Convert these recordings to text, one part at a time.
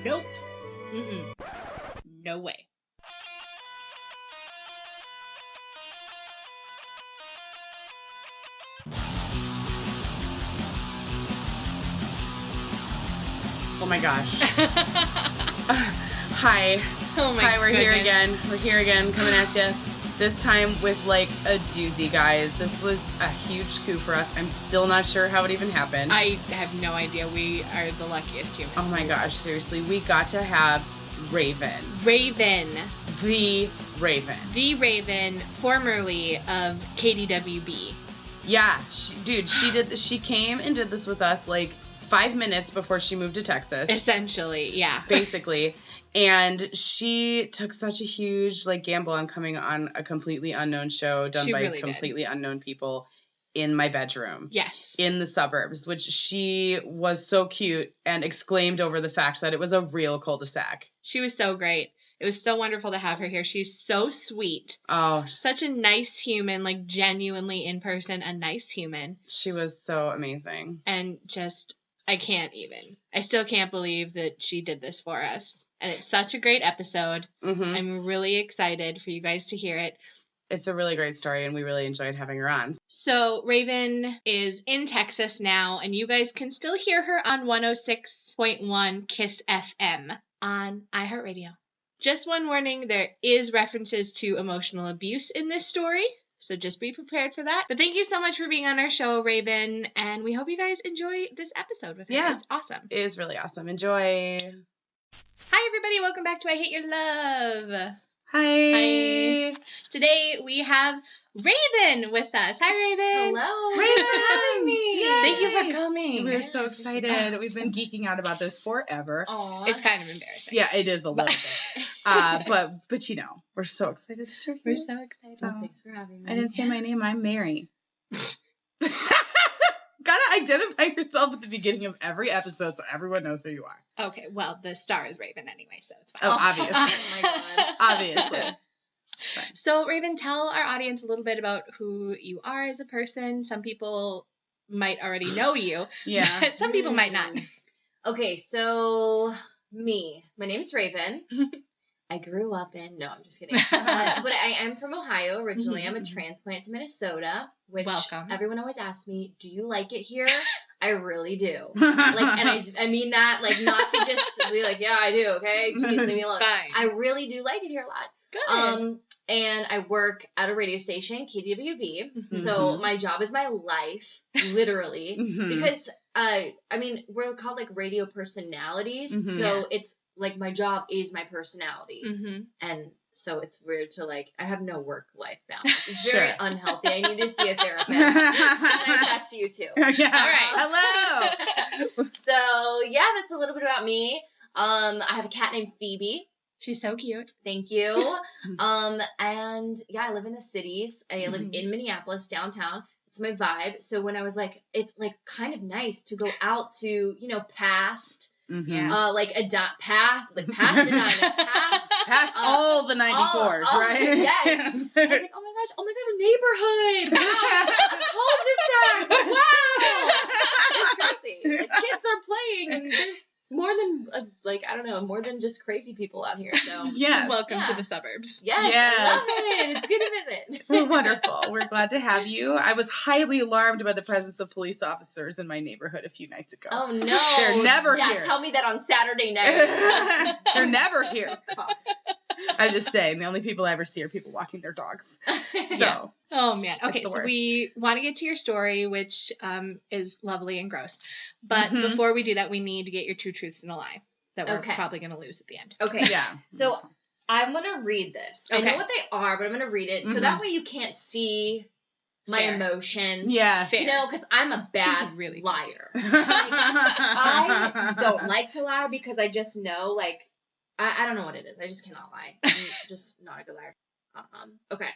Nope. No way. Oh my gosh. Hi. Oh my Hi, we're goodness. here again. We're here again, coming at you. This time with like a doozy, guys. This was a huge coup for us. I'm still not sure how it even happened. I have no idea. We are the luckiest humans. Oh my gosh, seriously. We got to have Raven. The Raven, formerly of KDWB. Yeah, she came and did this with us like 5 minutes before she moved to Texas. Essentially, yeah. Basically. And she took such a huge like gamble on coming on a completely unknown show done by really completely unknown people in my bedroom. Yes. In the suburbs, which she was so cute and exclaimed over the fact that it was a real cul-de-sac. She was so great. It was so wonderful to have her here. She's so sweet. Oh. Such a nice human, like genuinely in person, a nice human. She was so amazing. And just, I still can't believe that she did this for us. And it's such a great episode. Mm-hmm. I'm really excited for you guys to hear it. It's a really great story, and we really enjoyed having her on. So Raven is in Texas now, and you guys can still hear her on 106.1 KISS FM on iHeartRadio. Just one warning, there is references to emotional abuse in this story, so just be prepared for that. But thank you so much for being on our show, Raven, and we hope you guys enjoy this episode with her. Yeah. It's awesome. It is really awesome. Enjoy. Hi, everybody. Welcome back to I Hate Your Love. Hi. Today we have Raven with us. Hi, Raven. Hello. Raven, for having me. Yay. Thank you for coming. We're so Yeah, excited. We've been geeking out about this forever. Aww. It's kind of embarrassing. Yeah, it is a little bit. But you know, we're so excited that you're here. We're so excited. So, Thanks for having me. I didn't say my name. I'm Mary. Gotta identify yourself at the beginning of every episode so everyone knows who you are. Okay, well, the star is Raven anyway, so it's fine. Oh, obviously. Oh my god. Obviously. So, Raven, tell our audience a little bit about who you are as a person. Some people might already know you, Yeah. but some people might not. Okay, so my name is Raven. I grew up in, no, I'm just kidding. But I am from Ohio originally. I'm a transplant to Minnesota, which Welcome. everyone always asks me, do you like it here? I really do. And I mean that, like, not to just be like, yeah, I do, okay? Can you just leave me alone? It's fine. I really do like it here a lot. Good. And I work at a radio station, KDWB. Mm-hmm. So my job is my life, literally, because we're called like radio personalities. Mhm. So it's like my job is my personality, Mm-hmm. and so it's weird to like I have no work-life balance. It's Sure. very unhealthy. I need to see a therapist. And that's you too. Yeah. All right. Hello. So yeah, that's a little bit about me. I have a cat named Phoebe. She's so cute. Thank you. And yeah, I live in the cities. I live in Minneapolis, downtown. It's my vibe. So when I was like, it's like kind of nice to go out to, you know, past, Yeah. past all the 94s, right? Yes. I was like, oh my gosh, a neighborhood. Wow. A cul-de-sac. Wow. It's crazy. Like, kids are playing and there's more than, more than just crazy people out here. So Yes. Welcome to Yeah. the suburbs. yes, Yes. I love it. It's good to visit. Well, wonderful. We're glad to have you. I was highly alarmed by the presence of police officers in my neighborhood a few nights ago. Oh no. They're never yeah, here. tell me that on Saturday night. They're never here. I'm just saying, the only people I ever see are people walking their dogs. So, Yeah. Oh, man. Okay, the so worst. we want to get to your story, which is lovely and gross. But Mhm. before we do that, we need to get your two truths and a lie that we're Okay. probably going to lose at the end. Okay. yeah. So I'm gonna read this. I Okay. know what they are, but I'm gonna read it so Mhm. that way you can't see my Fair. emotion. Yes. Fair. You know, because I'm a She's bad really liar. I don't like to lie because I just know, like, I don't know what it is. I just cannot lie. I'm just not a good liar. Okay.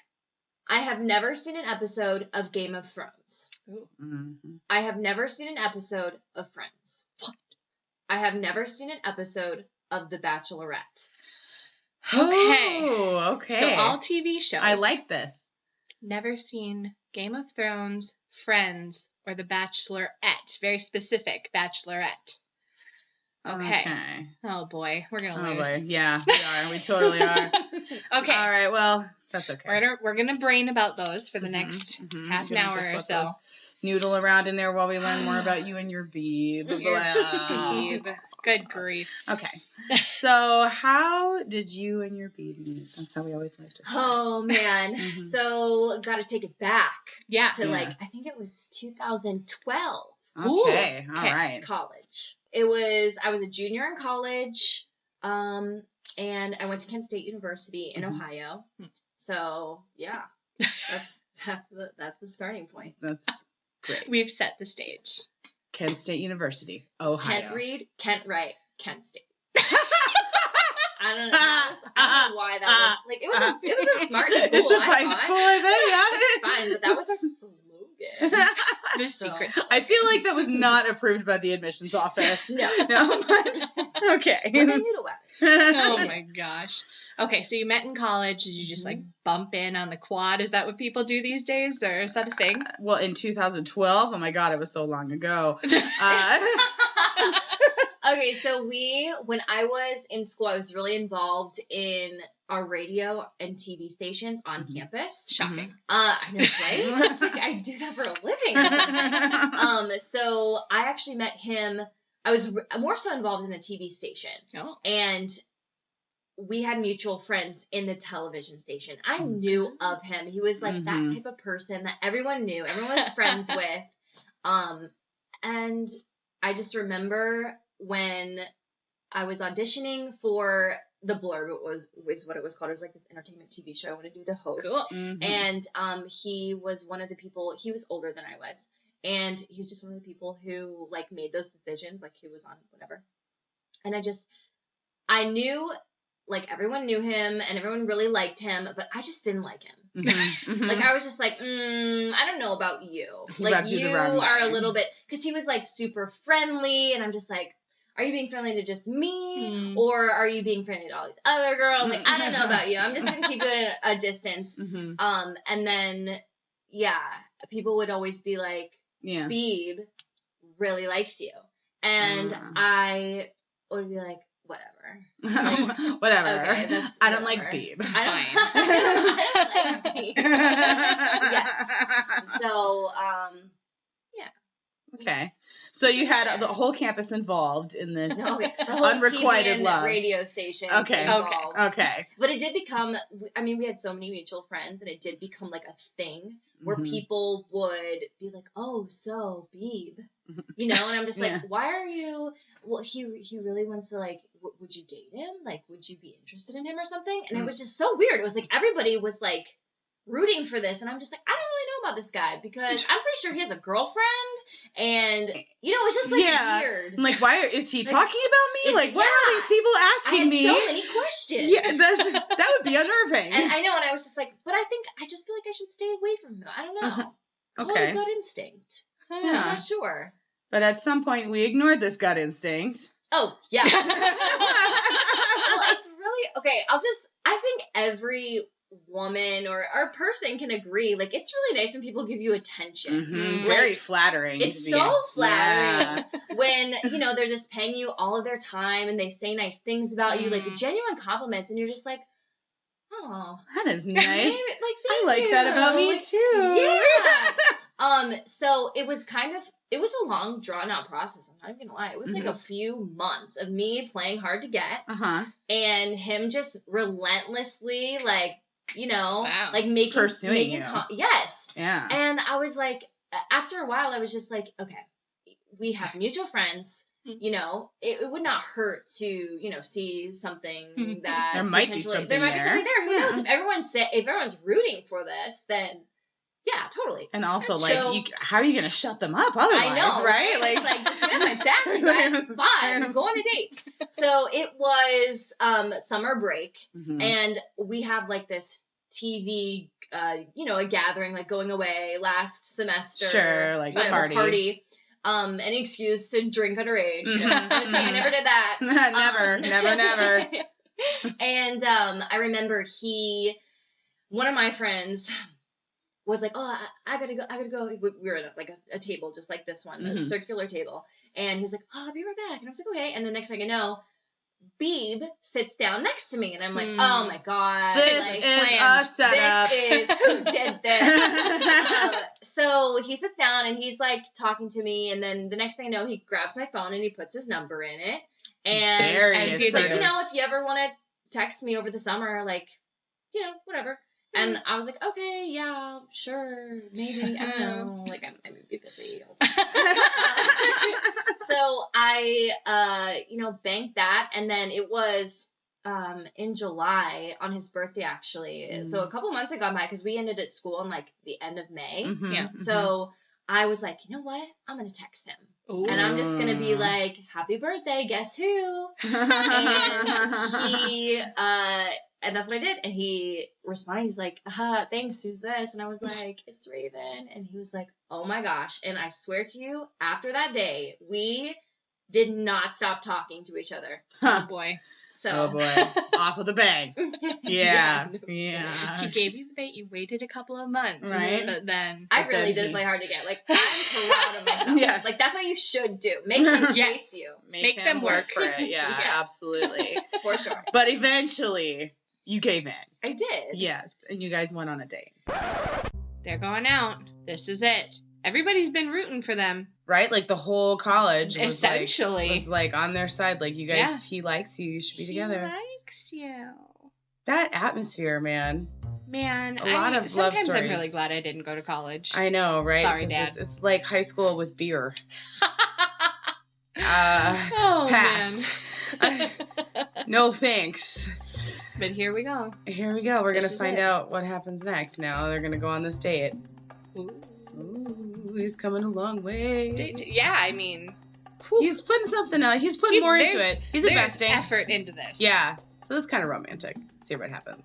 I have never seen an episode of Game of Thrones. Ooh. Mhm. I have never seen an episode of Friends. What? I have never seen an episode of The Bachelorette. Okay. Ooh, okay. So all TV shows. I like this. Never seen Game of Thrones, Friends, or The Bachelorette. Very specific Bachelorette. Okay. Oh boy, we're gonna lose. Boy. Yeah, we are. We totally are. Okay. All right. Well, that's okay. We're gonna brain about those for the next half an hour or so. Noodle around in there while we learn more about you and your beeb. Your beeb. Good grief. Okay. So, how did you and your beeb meet? That's how we always like to start. Oh, man. So, got to take it back. Yeah. To I think it was 2012. Okay. All right. College. I was a junior in college, and I went to Kent State University in Ohio. So, yeah, that's the starting point. That's great. We've set the stage. Kent State University, Ohio. Kent read, Kent write, Kent State. I don't know why that was it was a smart school. It's a fine school, I bet. It's fine, but that was our slogan. The secret. I feel like that was not approved by the admissions office. No, but okay. But they knew to wear. Oh my gosh. Okay, so you met in college. Did you just bump in on the quad? Is that what people do these days, or is that a thing? Well, in 2012, oh my God, it was so long ago. Okay, so when I was in school, I was really involved in our radio and TV stations on campus. Shocking. I know, right? It's like I do that for a living. So I actually met him. I was more so involved in the TV station. Oh. And we had mutual friends in the television station. I knew of him. He was like that type of person that everyone knew, everyone was friends with. And I just remember when I was auditioning for The Blurb, was what it was called. It was like this entertainment TV show. I wanted to do the host. Cool. And he was one of the people, he was older than I was. And he was just one of the people who made those decisions. He was on whatever. And I knew, everyone knew him and everyone really liked him, but I just didn't like him. I was just I don't know about you. You are a little bit, because he was super friendly, and I'm just are you being friendly to just me, or are you being friendly to all these other girls? I don't know about you. I'm just gonna keep it at a distance. And then people would always be Beeb really likes you, and I would be whatever. Whatever. Okay, I don't like Beeb. I don't like Beeb. Yes. So, Okay. So you had the whole campus involved in this the whole unrequited TV love. Radio station. Okay. Involved. Okay. But it did become, we had so many mutual friends, and it did become a thing where people would be oh, so Beeb, and I'm just why are you, well, he really wants to would you date him? Would you be interested in him or something? And it was just so weird. It was everybody was rooting for this, and I'm just I don't really know about this guy, because I'm pretty sure he has a girlfriend, and it's just weird. Why is he talking about me? Why are these people asking me? I had so many questions. Yeah, that would be unnerving. And I know, and I was just but I just feel I should stay away from him. I don't know. Call it a gut instinct. I'm not sure. But at some point, we ignored this gut instinct. Oh, yeah. Well, it's really, okay, I think every woman or person can agree, it's really nice when people give you attention. Very flattering. It's so flattering when, they're just paying you all of their time and they say nice things about you, genuine compliments, and you're just oh. That is nice. I like you. that about me too. Yeah. So it was it was a long, drawn-out process. I'm not even gonna lie. It was a few months of me playing hard to get, and him just relentlessly, wow. Pursuing you. Yes. Yeah. And I was after a while, I was just okay, we have mutual friends. It would not hurt to, see something that there might be something there. Who knows? If everyone's rooting for this, then yeah, totally. And also, how are you gonna shut them up otherwise? I know, right? Just get on my back, you guys. Fine, go on a date. So it was summer break, and we have this TV, a gathering, going away last semester. Sure, a party. An excuse to drink underage. I'm just saying, I never did that. Never. And I remember one of my friends was like, oh, I gotta go. We were at like a table just like this one, a circular table. And he was like, oh, I'll be right back. And I was like, okay. And the next thing I know, Beeb sits down next to me, and I'm like, oh my god, this like, is a setup. This is who did this. So he sits down and he's like talking to me, and then the next thing I know, he grabs my phone and he puts his number in it, and he's like, you know, if you ever want to text me over the summer, like, you know, whatever. And I was like, okay, yeah, sure, maybe, I don't know, like, I might be busy. So I, you know, banked that, and then it was in July on his birthday, actually. So a couple months had gone by, because we ended at school in, like, the end of May. So I was like, you know what? I'm going to text him. Ooh. And I'm just going to be like, happy birthday, guess who? And he... and that's what I did. And he responded. He's like, thanks, who's this? And I was like, it's Raven. And he was like, oh my gosh. And I swear to you, after that day, we did not stop talking to each other. Oh boy. So. Oh boy. Off of the bag. Yeah. He gave you the bait. You waited a couple of months. Right. But then. I really did play hard to get. Like, I'm proud of myself. Yes. Like, that's what you should do. Make them chase you. Make them work for it. Yeah, absolutely. For sure. But eventually... you gave in. I did. Yes. And you guys went on a date. They're going out. This is it. Everybody's been rooting for them. Right? Like the whole college was essentially like on their side. Like, you guys, he likes you. You should be together. He likes you. That atmosphere, man. Man, a lot of love stories. Sometimes I'm really glad I didn't go to college. I know, right? Sorry, Dad. It's like high school with beer. Pass. Man. No thanks. But here we go. Here we go. We're going to find out what happens next now. They're going to go on this date. Ooh, he's coming a long way. Yeah, I mean. Whew. He's putting something out. He's putting more into it. He's investing. Effort into this. Yeah. So that's kind of romantic. See what happens.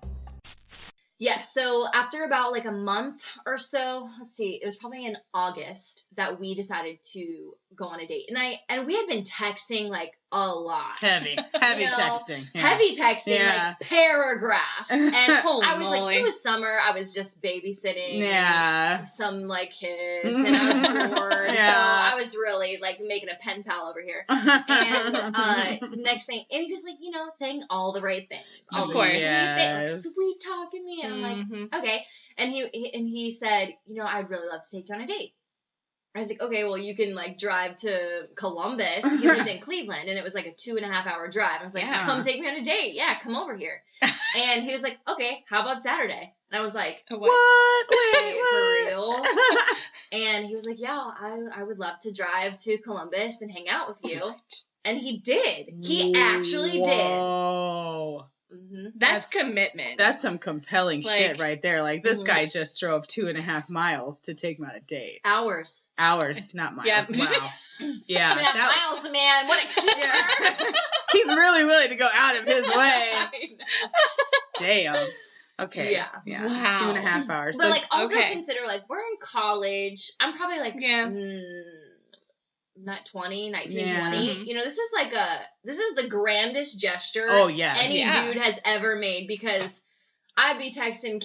Yeah, so after about like a month or so, let's see, it was probably in August that we decided to go on a date. And we had been texting like a lot. Heavy texting. Yeah. Heavy texting, like paragraphs. And I was moly. like, it was summer. I was just babysitting some like kids, and I was bored. So I was really like making a pen pal over here. And next thing, and he was like, you know, saying all the right things. Of course. Sweet talking me. And I'm like, okay. And he said, you know, I'd really love to take you on a date. I was like, okay, well, you can, like, drive to Columbus. He lived in Cleveland, and it was, like, a 2.5-hour drive. I was like, come take me on a date. Yeah, come over here. And he was like, okay, how about Saturday? And I was like, what? Wait, for real? And he was like, yeah, I would love to drive to Columbus and hang out with you. And he did. He actually did. Whoa. Mm-hmm. That's commitment. That's some compelling shit right there. Like, this guy just drove 2.5 miles to take me on a date. Hours, not miles. Yep. Wow. Yeah. 2.5 miles, man. What a keeper. He's really willing to go out of his way. Damn. Okay. Yeah. Wow. 2.5 hours. But, like, also consider, like, we're in college. I'm probably, like, not 20, 19, 20. You know, this is the grandest gesture any dude has ever made, because I'd be texting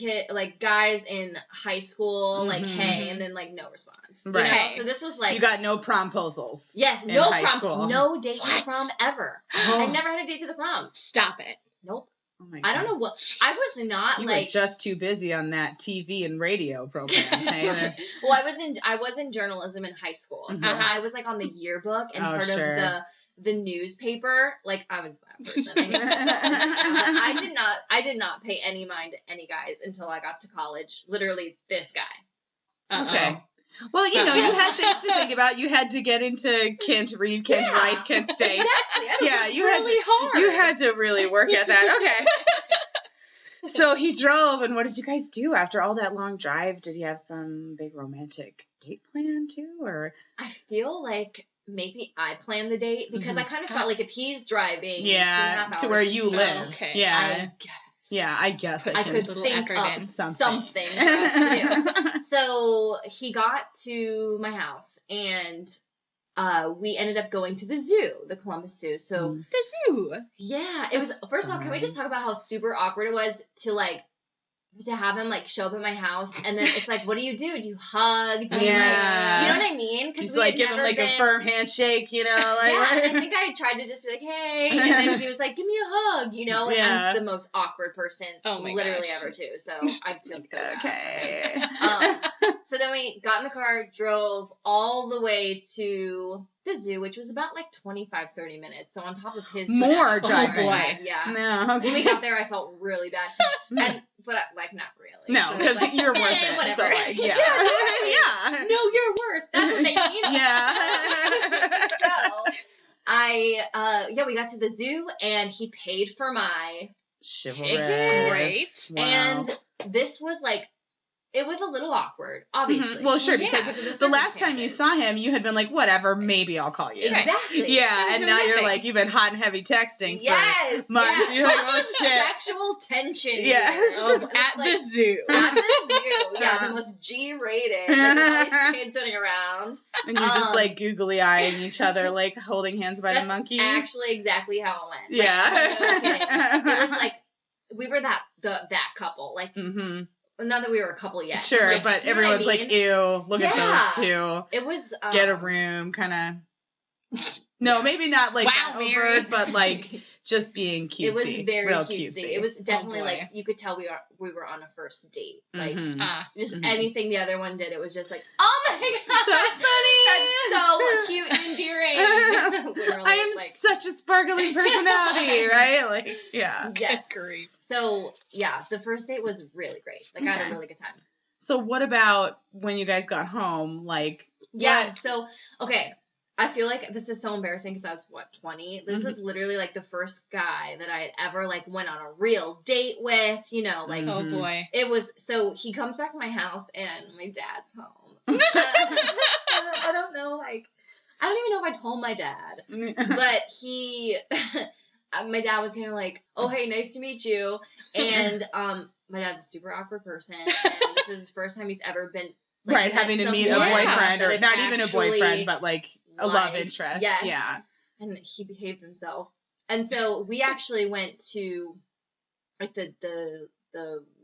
guys in high school, like, hey, and then, like, no response. Right. You know? So this was, like... You got no promposals. Yes, no prom. School. No date to the prom ever. I never had a date to the prom. Stop it. Nope. Oh my God. I don't know what... I was not, you like... were just too busy on that TV and radio program. Well, I was in journalism in high school. So I was, like, on the yearbook and part of the newspaper. Like, I was that person. I did not pay any mind to any guys until I got to college. Literally, this guy. Okay. Well, you know, you had things to think about. You had to get into can't read, can't write, can't state. Exactly. You had to really work at that. Okay. So he drove, and what did you guys do after all that long drive? Did he have some big romantic date plan too, or? I feel like maybe I planned the date, because I kind of felt like if he's driving, to where you live, I guess I could think of something for us to do. So he got to my house, and we ended up going to the zoo, the Columbus Zoo. So the zoo, it was. First of all, can we just talk about how super awkward it was to, like, to have him like show up at my house, and then it's like, what do? Do you hug? Do you Yeah. like, you know what I mean? Just like give him like a firm handshake, you know? Like, yeah, I think I tried to just be like, hey, and then he was like, give me a hug, you know? And I'm the most awkward person literally ever too, so I feel so bad. Okay. So then we got in the car, drove all the way to the zoo, which was about like 25-30 minutes. So on top of his more driving. Oh boy. Yeah. No. Okay. When we got there, I felt really bad. But like not really. No, because so like, you're worth it. Whatever. So like, yeah. Yeah. No, you're worth. That's what they mean. Yeah. So we got to the zoo and he paid for my Chivalrous. ticket. Great. Wow. And this was like, it was a little awkward, obviously. Mm-hmm. Well, sure, because of the last time you saw him, you had been like, whatever, maybe I'll call you. Exactly. Yeah, and now you're like, you've been hot and heavy texting yes, for months. Yes. You're like, oh, shit. Sexual tension. Yes. At the zoo. At the zoo. Yeah, the most G-rated. Like, nice kids running around. And you're just like googly eyeing each other, like holding hands by the monkeys. Actually exactly how it went. Yeah. Like, no kidding. It was like, we were that couple. Like, not that we were a couple yet. Sure, like, but everyone's like, ew, look at those two. It was... Get a room, kind of... No, maybe not like wow, overt, but like just being cutesy. It was very real cutesy. It was definitely like, you could tell we were on a first date. Like, just anything the other one did, it was just like, oh my god! So funny! That's so cute and endearing. I am like, such a sparkling personality, right? Like, yeah. Yes. Great. So, yeah, the first date was really great. Like, I had a really good time. So what about when you guys got home? Like, yeah, so, okay. I feel like this is so embarrassing because I was, 20? This was literally, like, the first guy that I had ever, like, went on a real date with, you know, like. Oh, boy. It was, so he comes back to my house and my dad's home. I don't know, like, I don't even know if I told my dad, but my dad was kind of like, oh, hey, nice to meet you, and, my dad's a super awkward person, and this is his first time he's ever been, like, right, having to meet a boyfriend, or not even a boyfriend, but, like, a love interest. Yes. Yeah. And he behaved himself. And so we actually went to like the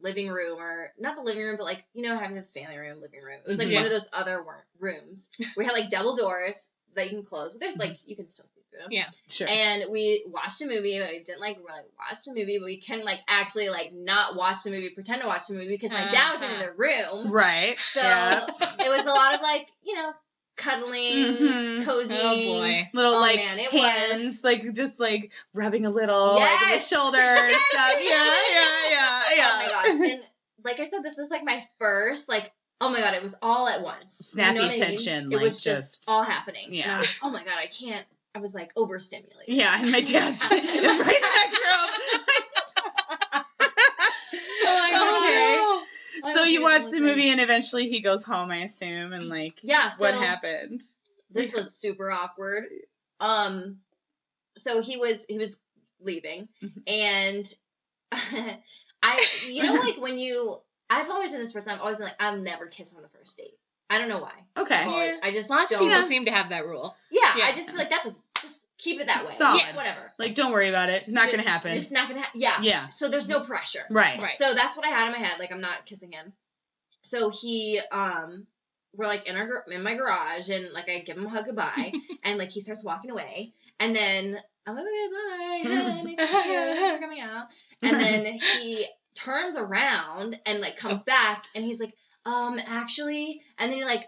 living room, or not the living room, but like, you know, having the family room, living room. It was like one of those other rooms. We had like double doors that you can close, but there's like, you can still see through them. Yeah. Sure. And we watched a movie. We didn't like really watch the movie, but we can like actually like not watch the movie, pretend to watch the movie because my dad was in the room. Right. So it was a lot of like, you know, cuddling, cozy. Oh boy. Little like man, it hands, like just like rubbing a little like on the shoulder and stuff. Yeah. Oh my gosh. And like I said, this was like my first, like, oh my god, it was all at once. Snappy you know what tension. I mean? Like it was just all happening. Yeah. And I was like, oh my god, I can't. I was like overstimulated. Yeah, and my dad's right in the next room. Oh okay. So you watch the movie and eventually he goes home, I assume, and like, so what happened? This was super awkward. So he was leaving, and you know, like when I've always been this person. I've always been like, I'll never kiss on the first date. I don't know why. Okay. I just lots of don't. people seem to have that rule. Yeah, I just feel like just keep it that way. Solid. Yeah, whatever. Like, don't worry about it. Not gonna happen. It's not gonna happen. Yeah. Yeah. So there's no pressure. Right. So that's what I had in my head. Like, I'm not kissing him. So he, we're like in my garage, and like I give him a hug goodbye, and like he starts walking away, and then I'm like, okay, bye, nice to meet you, thanks for coming out, and then he turns around and like comes back, and he's like, actually, and then he like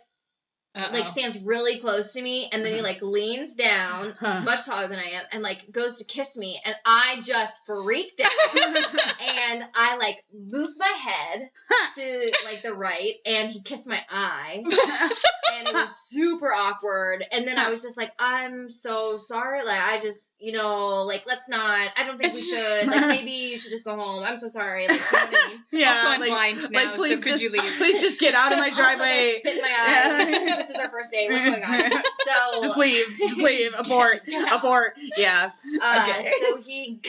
stands really close to me, and then he like leans down, much taller than I am, and like goes to kiss me, and I just freaked out, and I like moved my head to like the right, and he kissed my eye, and it was super awkward, and then I was just like, I'm so sorry, like I just, you know, like let's not, I don't think we should, like maybe you should just go home, I'm so sorry, like, you know what I mean? Yeah, also I'm blind now, please so could you leave? Please just get out of my driveway. Spit in my eye. This is our first date. What's going on? So just leave. Abort. Yeah. Okay. So he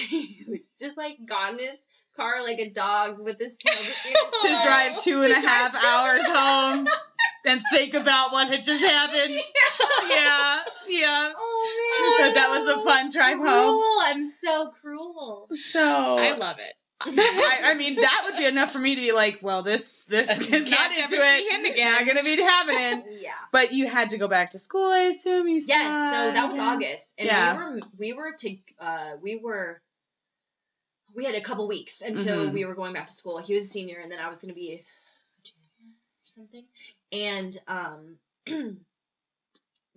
just like got in his car like a dog with his tail between to drive 2.5 hours home and think about what had just happened. Yeah. Oh man. But that was a fun drive home. Cruel. I'm so cruel. So I love it. I mean, that would be enough for me to be like, well, this is not into it. Not gonna be happening. Yeah. But you had to go back to school, I assume. Yes. So that was August, and we had a couple weeks until we were going back to school. He was a senior, and then I was gonna be a junior or something. And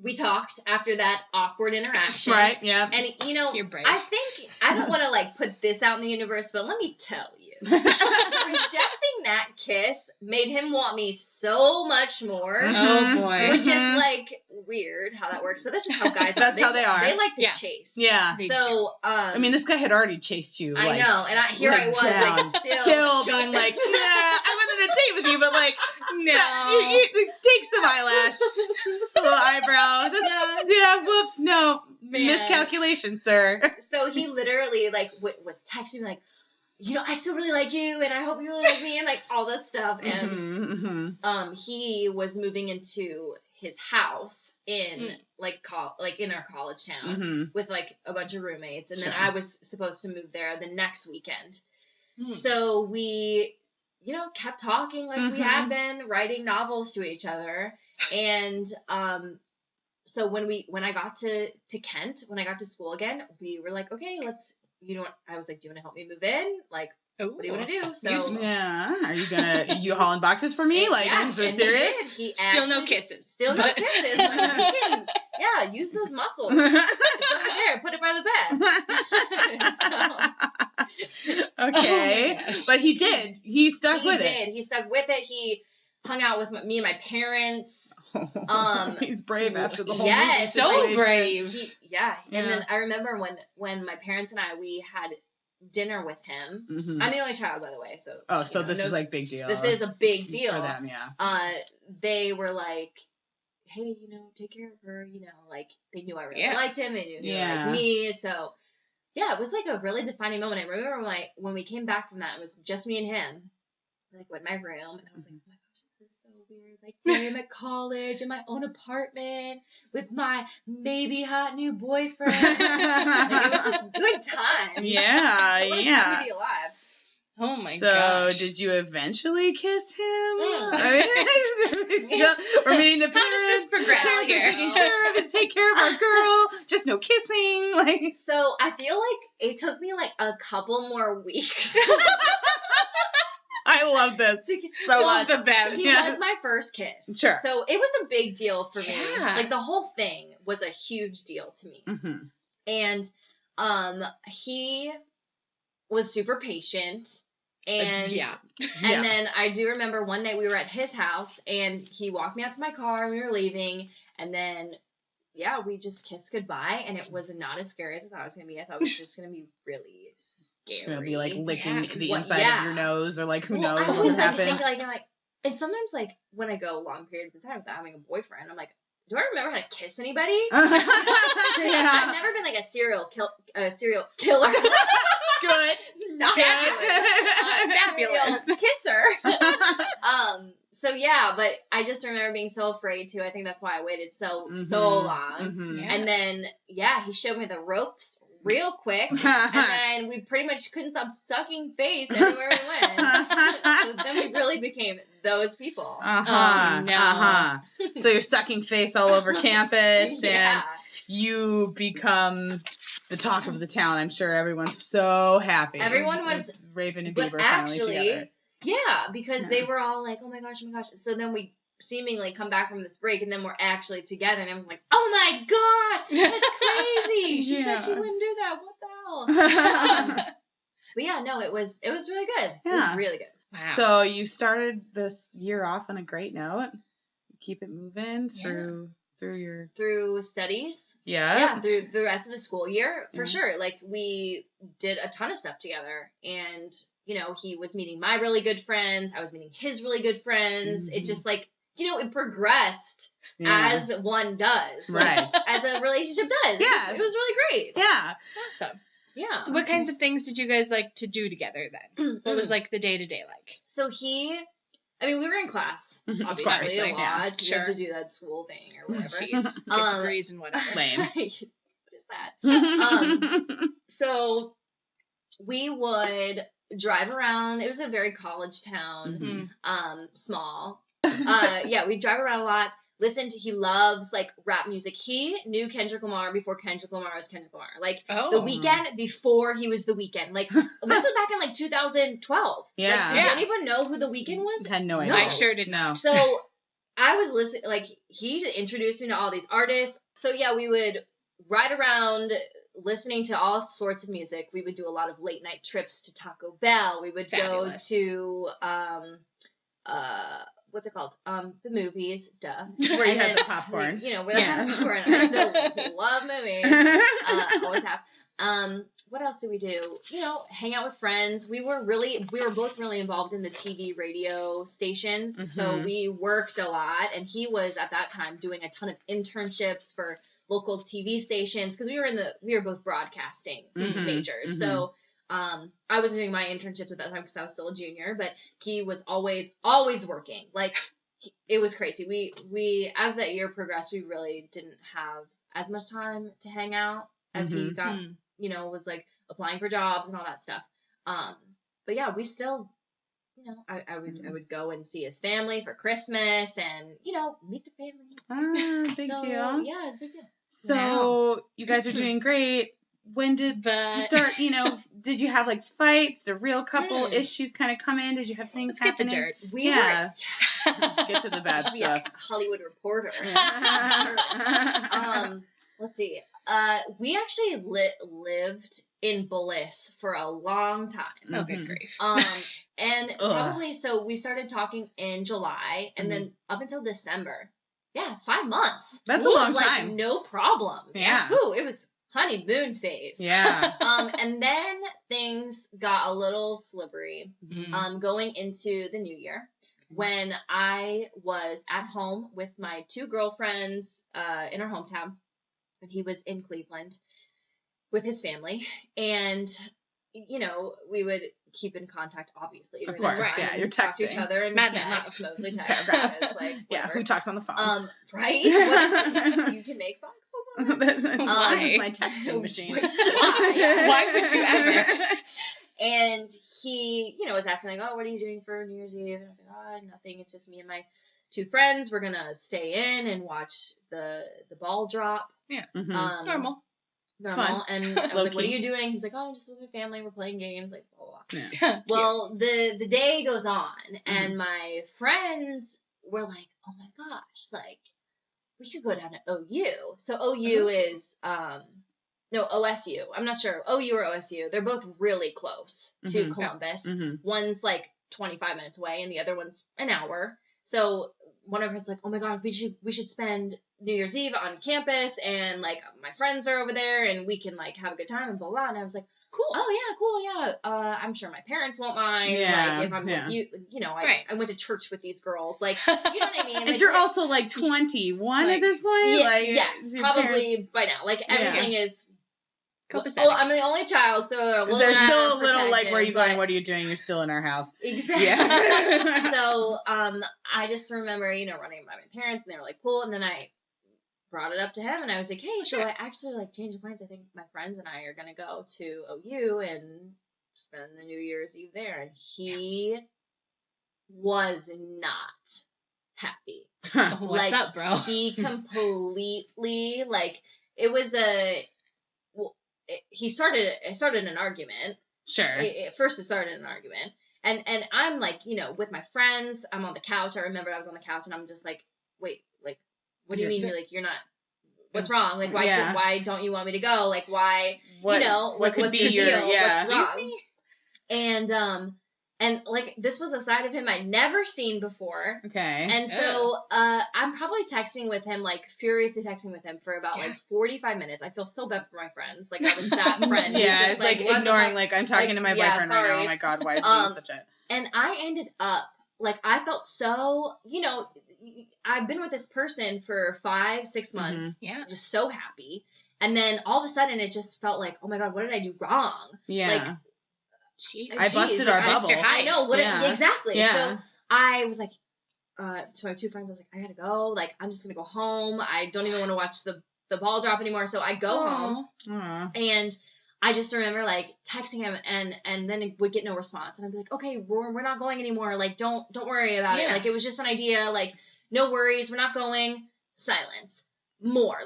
we talked after that awkward interaction. Right, yeah. And, you know, You're brave. I think, I don't want to, like, put this out in the universe, but let me tell you. Rejecting that kiss made him want me so much more. Oh, boy. Which is, like, weird how that works, but this is how guys That's how they are. They like to chase. Yeah. So, I mean, this guy had already chased you. I know, and here I was, down. like, still being like, nah, I went on a date with you, but, like, no. you take some eyelash, little eyebrow. Yeah, whoops, no. Man. Miscalculation, sir. So he literally, like, was texting me, like, you know, I still really like you, and I hope you really like me, and, like, all this stuff. And he was moving into his house in, like, in our college town with, like, a bunch of roommates. And then I was supposed to move there the next weekend. So we, you know, kept talking like we had been, writing novels to each other. And so when I got to Kent, when I got to school again, we were like, okay, I was like, do you want to help me move in? Like, what do you want to do? So are you hauling boxes for me? Like, is this serious? He still no kisses. Still no kisses. Like, use those muscles. It's over there. Put it by the bed. Okay. But he did. He stuck with it. He stuck with it. He hung out with me and my parents. He's brave after the whole so brave. And then I remember when my parents and we had dinner with him. I'm the only child, by the way, so so this is like big deal. This is a big deal for them. They were like, hey, you know, take care of her, you know, like they knew I really liked him, they knew he liked me, so it was like a really defining moment. I remember when we came back from that, it was just me and him, like went in my room, and I was like, oh my gosh, this is so weird, like I'm at college in my own apartment with my maybe hot new boyfriend. Like, it was a good time. Yeah. What a time to be alive. Oh my gosh. So did you eventually kiss him? We're meeting the parents. How does this progress parents here? are taking care of it. Take care of our girl. Just no kissing. Like, so I feel like it took me like a couple more weeks. I love this. So much. The best. He was my first kiss. Sure. So it was a big deal for me. Yeah. Like the whole thing was a huge deal to me. And he was super patient. And and then I do remember one night we were at his house and he walked me out to my car and we were leaving, and then we just kissed goodbye, and it was not as scary as I thought it was gonna be. I thought it was just gonna be really scary. It's gonna be like licking the inside of your nose, or like who knows what would happen. And sometimes like when I go long periods of time without having a boyfriend, I'm like, do I remember how to kiss anybody? I've never been like a serial killer. Good. Not fabulous. Kisser. So but I just remember being so afraid too. I think that's why I waited so long. And then he showed me the ropes real quick, and then we pretty much couldn't stop sucking face everywhere we went. So then we really became those people. So you're sucking face all over campus, and you become the talk of the town. I'm sure everyone's so happy. Everyone was Raven and Bieber finally together. Yeah, because they were all like, oh my gosh. So then we seemingly come back from this break, and then we're actually together, and I was like, oh my gosh, that's crazy. She said she wouldn't do that. What the hell? But it was really good. It was really good. Wow. So you started this year off on a great note. Keep it moving through studies. Through the rest of the school year, for sure. Like, we did a ton of stuff together, and you know, he was meeting my really good friends, I was meeting his really good friends. It just, like, you know, it progressed as one does, right? As a relationship does. It was really great. Awesome. Yeah. So what kinds of things did you guys like to do together then? What was like the day-to-day like? So we were in class, obviously, course, a lot. Sure. You have to do that school thing or whatever. Jeez, get degrees and whatever. Lame. What is that? So we would, drive around. It was a very college town, small. We drive around a lot. He loves like rap music. He knew Kendrick Lamar before Kendrick Lamar was Kendrick Lamar. Like The Weeknd before he was The Weeknd. Like this was back in like 2012. Yeah. Like, did anyone know who The Weeknd was? Had no idea. I sure did not. So I was listening. Like he introduced me to all these artists. So yeah, we would ride around listening to all sorts of music. We would do a lot of late night trips to Taco Bell. We would Fabulous. go to what's it called? The movies, duh. Where you have the popcorn. Where they have the popcorn. I still love movies. Always have. What else do we do? Hang out with friends. We were both really involved in the TV radio stations. So we worked a lot, and he was at that time doing a ton of internships for local TV stations because we were both broadcasting majors. So I was doing my internships at that time because I was still a junior, but he was always working. Like it was crazy. We as that year progressed, we really didn't have as much time to hang out as he got, was like applying for jobs and all that stuff. But yeah, we still, I would go and see his family for Christmas and, meet the family. Big deal. Yeah, it's a big deal. So you guys are doing great. When did you start, did you have like fights or real couple issues kind of come in? Did you have things happening? Get the dirt. Get to the bad stuff. A Hollywood reporter. Let's see. We actually lived in Bliss for a long time. Oh, good grief. And probably, so we started talking in July, and then up until December. Yeah, 5 months. That's a long time. Like, no problems. Yeah. Ooh, it was honeymoon phase. Yeah. And then things got a little slippery going into the new year when I was at home with my 2 girlfriends in our hometown, and he was in Cleveland with his family. And, we would keep in contact, obviously. Of course, right? You're Talk texting. to each other and text, mostly text. Like, who talks on the phone? Right? You can make phone calls on this? This is my texting machine. Why? Why would you ever? And he, was asking, like, oh, what are you doing for New Year's Eve? And I was like, oh, nothing. It's just me and my 2 friends. We're going to stay in and watch the ball drop. Yeah. Normal. Fun. And I was like, what are you doing? He's like, oh, I'm just with my family. We're playing games. Like, blah, blah, blah. Yeah. Well, the day goes on, and my friends were like, oh my gosh, like, we could go down to OU. So OU is, OSU. I'm not sure. OU or OSU. They're both really close to Columbus. One's like 25 minutes away, and the other one's an hour. So one of us like, oh my God, we should spend New Year's Eve on campus, and like my friends are over there, and we can like have a good time and blah blah. And I was like, cool. Oh yeah, cool. Yeah. I'm sure my parents won't mind. Yeah. Like if I'm with you, I went to church with these girls. Like, you know what I mean? And like, you're also like 21 at this point. Yeah, like, yes, probably parents... by now. Like everything is. Copacetic. Well, I'm the only child, so there's still a little like, where are you going? What are you doing? You're still in our house. Exactly. Yeah. So, I just remember, running by my parents, and they were like, cool. And then I brought it up to him, and I was like, hey, so I actually like changed plans. I think my friends and I are gonna go to OU and spend the New Year's Eve there. And he was not happy. What's up, bro? He completely it was he started an argument. Sure. At first it started an argument. And I'm like, with my friends, I'm on the couch. I remember I was on the couch, and I'm just like, wait, like, what do you mean? Like, you're not, what's wrong? Like, why don't you want me to go? Like, why, what could what's be your deal? yeah. What's wrong? And like, this was a side of him I'd never seen before. Okay. And so, I'm probably texting with him, like, furiously texting with him for about, like, 45 minutes. I feel so bad for my friends. Like, I was that friend. Yeah, it's like ignoring, like, I'm talking to my boyfriend right now. Oh my God, why is he such a... And I ended up, like, I felt so, I've been with this person for 5-6 months. Yeah. Just so happy. And then all of a sudden, it just felt like, oh my God, what did I do wrong? Yeah. Like, I busted our bubble. I know. Exactly. Yeah. So I was like, to my 2 friends, I was like, I gotta go. Like, I'm just gonna go home. I don't even want to watch the ball drop anymore. So I go home. Aww. And I just remember like texting him and then it would get no response. And I'd be like, okay, we're not going anymore. Like, don't worry about it. Like, it was just an idea. Like, no worries. We're not going. Silence. More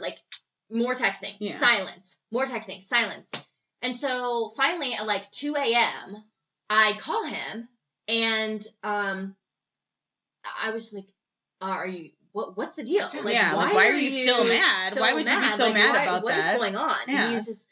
texting. Yeah. Silence. More texting. Silence. And so finally at like 2 a.m., I call him and I was like, are you, what's the deal? Like, why are you still mad? Why would you be so mad about that? What is going on? Yeah. And he was just,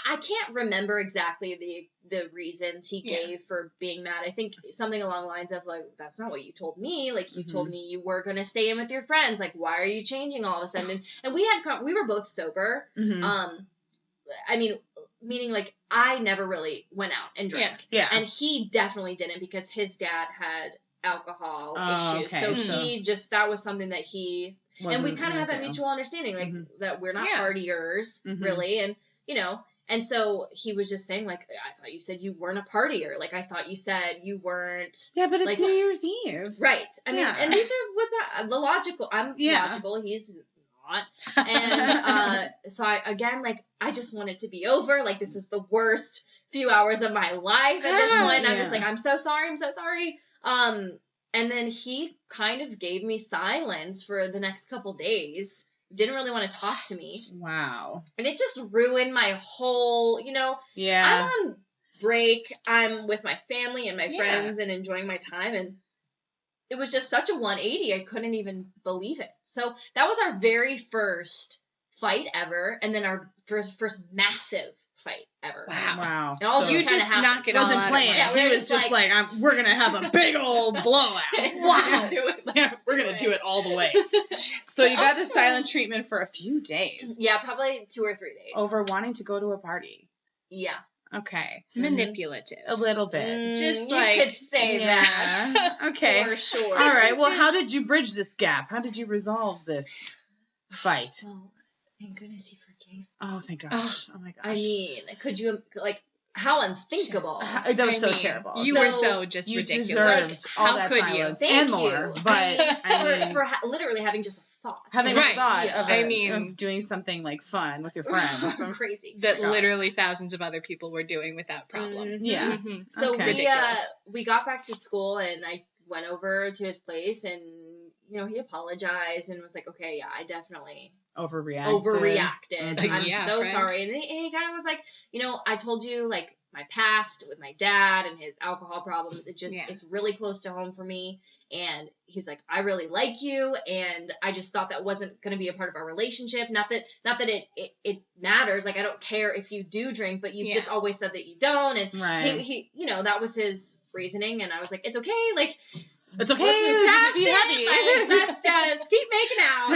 I can't remember exactly the reasons he gave for being mad. I think something along the lines of, like, that's not what you told me. Like, you told me you were going to stay in with your friends. Like, why are you changing all of a sudden? And we were both sober. I mean, meaning, like, I never really went out and drank. Yeah. And he definitely didn't because his dad had alcohol issues. Okay. So he just, that was something that he, and we kind of had that mutual understanding, like, that we're not partiers, really. And, you know, and so he was just saying, like, I thought you said you weren't a partier. Like, I thought you said you weren't. Yeah, but it's like, New Year's Eve. Right. I mean, and these are the logical. I'm logical. He's not. And so I just want it to be over. Like, this is the worst few hours of my life at this point. I'm just like, I'm so sorry. I'm so sorry. And then he kind of gave me silence for the next couple days. Didn't really want to talk to me. Wow. And it just ruined my whole, you know. Yeah. I'm on break. I'm with my family and my friends and enjoying my time. And it was just such a 180. I couldn't even believe it. So that was our very first fight ever. And then our first massive fight ever. Wow. And all so you just knock it all out. He was just like we're going to have a big old blowout. Wow. We're going to do it all the way. So you got the silent treatment for a few days. Yeah, probably 2 or 3 days. Over wanting to go to a party. Yeah. Okay. Manipulative. A little bit. Just like. You could say that. Okay. For sure. All right. Well, how did you bridge this gap? How did you resolve this fight? Well, thank goodness he forgave. Oh, thank gosh. Oh my gosh. I mean, could you, like, how unthinkable. That was so terrible. You were so just ridiculous. Deserved all how that could silence you? And more. But I mean, for literally having just a thought. Having a thought of doing something like fun with your friends. Crazy. That literally thousands of other people were doing without problem. Mm-hmm. Yeah. Mm-hmm. So we got back to school and I went over to his place and, you know, he apologized and was like, okay, yeah, I definitely overreacted. Mm-hmm. I'm so sorry. And he kind of was like, you know, I told you, like, my past with my dad and his alcohol problems, it's really close to home for me. And he's like, I really like you, and I just thought that wasn't going to be a part of our relationship. Not that it matters. Like, I don't care if you do drink, but you've just always said that you don't. And he, you know, that was his reasoning. And I was like, it's okay. Like, it's okay. Be happy. Let's just keep making out.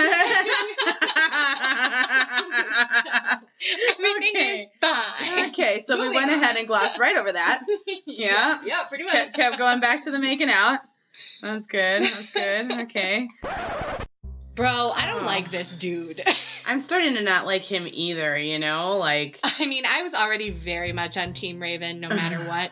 Everything is fine. Okay, so we went ahead and glossed right over that. Yeah. Yeah, pretty much. Kept going back to the making out. That's good. Okay. Bro, I don't like this dude. I'm starting to not like him either, you know? Like, I mean, I was already very much on Team Raven no matter what.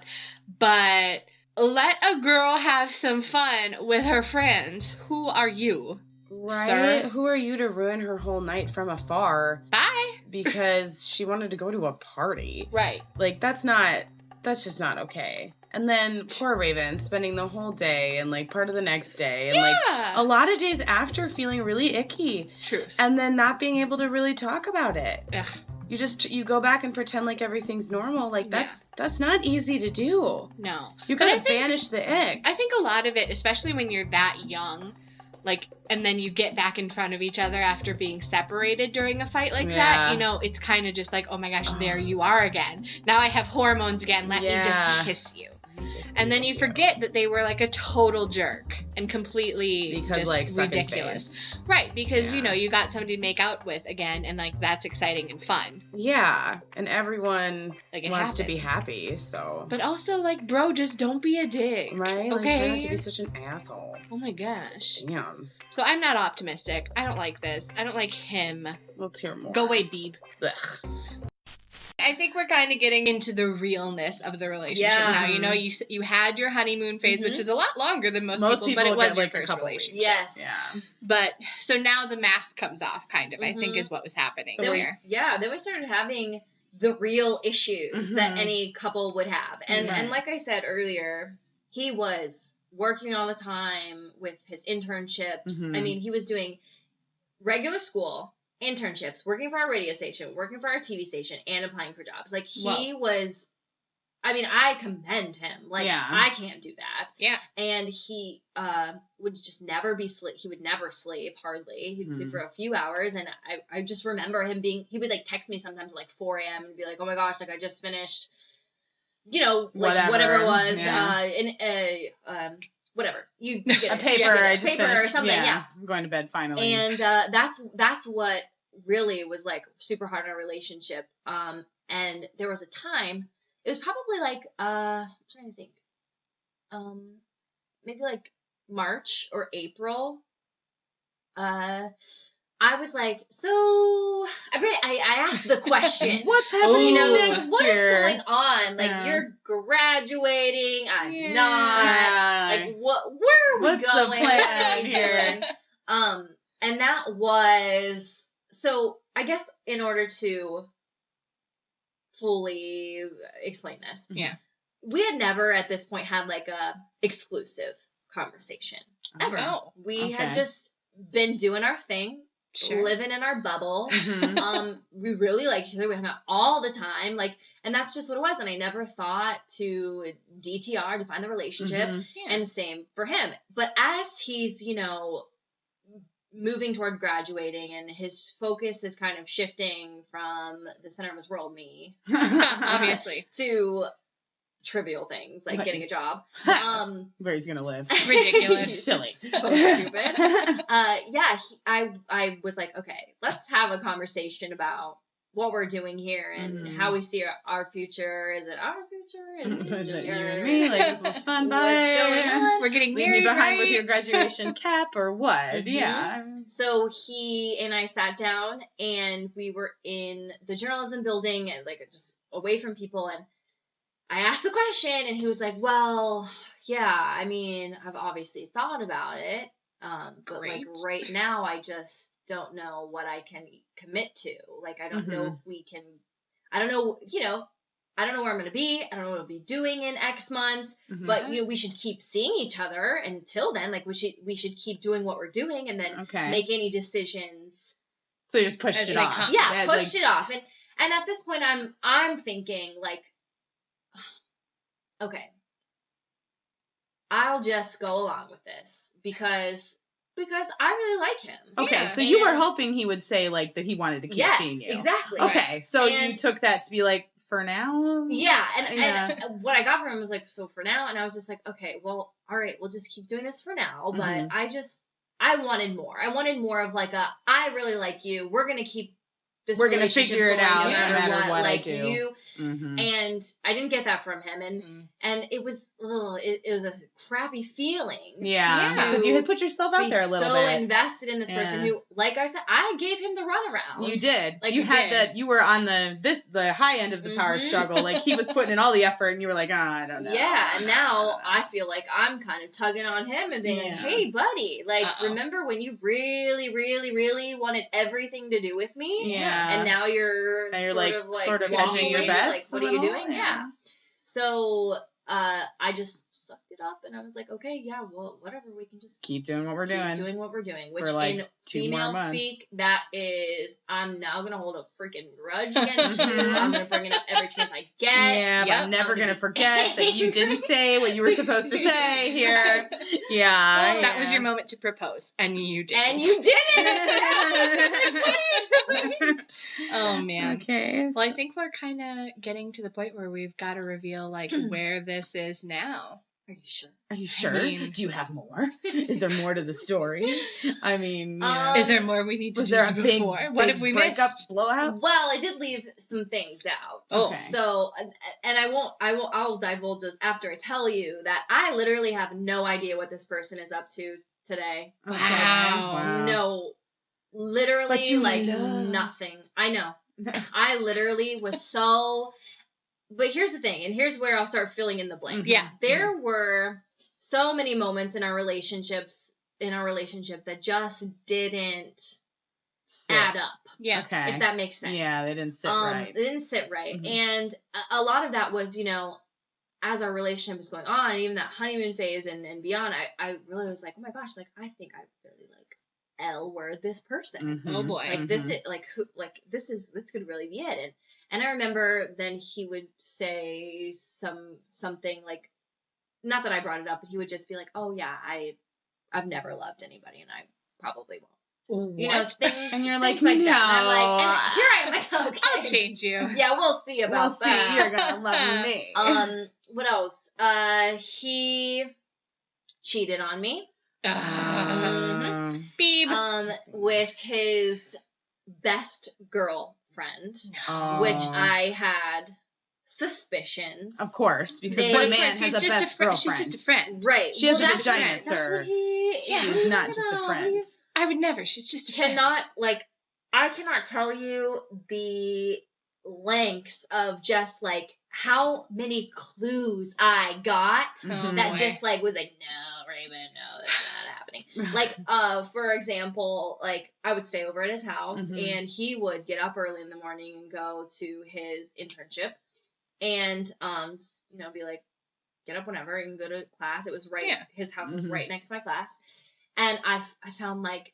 But let a girl have some fun with her friends. Who are you? Right? Sir? Who are you to ruin her whole night from afar? Bye. Because she wanted to go to a party. Right. Like, that's just not okay. And then poor Raven spending the whole day and, like, part of the next day. And, like, a lot of days after feeling really icky. Truth. And then not being able to really talk about it. Ugh. You go back and pretend like everything's normal. Like, that's not easy to do. No. You gotta banish the ick. I think a lot of it, especially when you're that young, like, and then you get back in front of each other after being separated during a fight like that, you know, it's kind of just like, oh my gosh, there you are again. Now I have hormones again. Let me just kiss you. And then you forget that they were like a total jerk and completely just like ridiculous. Right, because you know, you got somebody to make out with again and like that's exciting and fun. Yeah, and everyone like wants to be happy, so. But also like, bro, just don't be a dick. Right? Okay. Like, try not to be such an asshole. Oh my gosh. Damn. So I'm not optimistic. I don't like this. I don't like him. Let's hear more. Go away, Beeb. Ugh. I think we're kind of getting into the realness of the relationship now. You know, you had your honeymoon phase, which is a lot longer than most people, but it was your first relationship. Yes. Yeah. But so now the mask comes off, kind of, I think is what was happening there. Yeah, then we started having the real issues that any couple would have. And like I said earlier, he was working all the time with his internships. I mean, he was doing regular school, internships, working for our radio station, working for our TV station, and applying for jobs. Like, he was, I mean, I commend him. Like, I can't do that. Yeah. And he would just never be sleep. He would never sleep, hardly. He'd sleep for a few hours. And I just remember him he would, like, text me sometimes at, like, 4 a.m. and be like, oh, my gosh, like, I just finished, you know, like, whatever it was, whatever. You get a paper, I just paper finished, or something, I'm going to bed finally. And that's what really was, like, super hard in our relationship. And there was a time, it was probably, like, I'm trying to think, maybe, like, March or April. I was like, so I asked the question. What's happening next what year? is going on? Like, you're graduating, I'm not. Like, where are we What's going? the plan here? And that was, so I guess in order to fully explain this. Yeah. We had never at this point had, like, a exclusive conversation. Ever. Oh, we had just been doing our thing. Sure. Living in our bubble. We really liked each other. We hung out all the time. Like, and that's just what it was. And I never thought to DTR, define the relationship. And same for him. But as he's, you know, moving toward graduating and his focus is kind of shifting from the center of his world, me, obviously, to trivial things like getting a job. Where he's gonna live. Ridiculous. Silly. So stupid. I was like, okay, let's have a conversation about what we're doing here and how we see our future. Is it our future? Is it just you yours? and me? Like, this was fun, bye. We're getting Leave married, me behind right? with your graduation cap or what? Yeah. So he and I sat down and we were in the journalism building and, like, just away from people, and I asked the question, and he was like, well, yeah, I mean, I've obviously thought about it, but, like, right now, I just don't know what I can commit to. Like, I don't know if we can, I don't know, you know, I don't know where I'm going to be. I don't know what I'll be doing in X months, but, you know, we should keep seeing each other until then. Like, we should keep doing what we're doing and then make any decisions. So you just pushed it off. Yeah, pushed it off. And at this point, I'm thinking, like, okay, I'll just go along with this because I really like him. Okay, so you were hoping he would say, like, that he wanted to keep seeing you. Exactly. Okay, so you took that to be like, for now? Yeah, and what I got from him was like, so for now, and I was just like, okay, well, all right, we'll just keep doing this for now, but I wanted more. I wanted more of, like, I really like you. We're going to keep this We're going to figure it out no matter what like I do. You, and I didn't get that from him, and it was it was a crappy feeling. Yeah, because you had put yourself out there a little bit. So invested in this person who, like I said, I gave him the runaround. You did. Like, you had that. You were on the high end of the power struggle. Like, he was putting in all the effort, and you were like, I don't know. Yeah, and now I feel like I'm kind of tugging on him and being like, hey, buddy, like, remember when you really, really, really wanted everything to do with me? Yeah. And now you're sort of hedging your bets. Like, what are you doing? Yeah. So I just sucked it up, and I was like, okay, yeah, well, whatever, we can just keep doing what we're doing. Doing what we're doing, which for, like, in 2 female more months. speak, that is, I'm now gonna hold a freaking grudge against you. I'm gonna bring it up every chance I get. Yeah, but I'm never gonna forget that you didn't say what you were supposed to say here. Yeah, well, that was your moment to propose, and you did. And you did it. Oh man. Okay. Well, I think we're kind of getting to the point where we've got to reveal, like, where this is now. Are you sure? Are you sure? I mean, do you have more? Is there more to the story? I mean, is there more we need to do there a before? What if we missed? Breakup, blowout? Well, I did leave some things out. Oh, okay. So, and I'll divulge those after I tell you that I literally have no idea what this person is up to today. Wow. No, literally, but you like, know. nothing. I know. I literally was so. But here's the thing, and here's where I'll start filling in the blanks. Yeah. There were so many moments in our relationship that just didn't add up. Yeah. Okay. If that makes sense. Yeah, they didn't sit right. They didn't sit right. Mm-hmm. And a lot of that was, as our relationship was going on, and even that honeymoon phase and beyond, I really was like, oh my gosh, like, I think I really like L-word this person. Mm-hmm. Oh boy. Like, this is, like, who, like, this could really be it. And I remember then he would say something like, not that I brought it up, but he would just be like, oh yeah, I've never loved anybody, and I probably won't. What? Things, and you're things like, no. that. And I'm like, and here I am, like, okay. I'll change you. Yeah, we'll see about that. You're gonna love me. What else? He cheated on me. Beep. With his best girlfriend, Oh. which I had suspicions. Of course, because They- what man Because has he's a just best friend. girlfriend? She's just a friend. Right. She has a that's vagina, what- That's sir. what he. Yeah. what are She's you not talking just a about? friend. I would never. She's just a friend. I cannot tell you the lengths of just like how many clues I got Oh, that boy. just like was like, no, Raven, no, that's not happening. Like, for example, like I would stay over at his house Mhm. and he would get up early in the morning and go to his internship and, be like, get up whenever and go to class. It was right. Yeah. His house was Mhm. right next to my class. And I found like,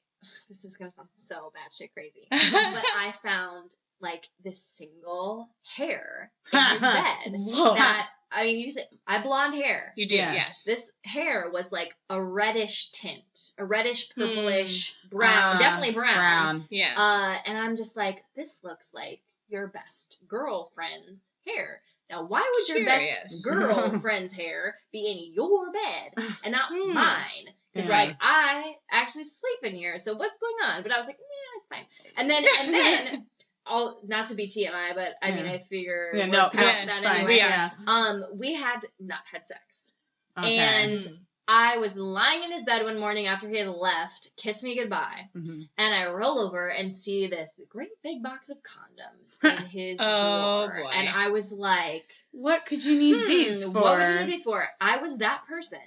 this is going to sound so batshit crazy, but I found like this single hair in his bed Whoa. that, I mean, I have blonde hair. You do, Yes. yes. This hair was like a reddish tint, a reddish purplish brown, definitely brown. Yeah. And I'm just like, this looks like your best girlfriend's hair. Now, why would your Curious. best girlfriend's hair be in your bed and not mine? Because Yeah. like I actually sleep in here, so what's going on? But I was like, yeah, it's fine. And then not to be TMI, but I mean, I figure Yeah, we're no, past it's that fine. anyway. Yeah. We had not had sex. Okay. And I was lying in his bed one morning after he had left, kissed me goodbye, Mhm. and I roll over and see this great big box of condoms in his Oh, drawer. boy. And I was like, What could you need these for? what would you need these for? I was that person.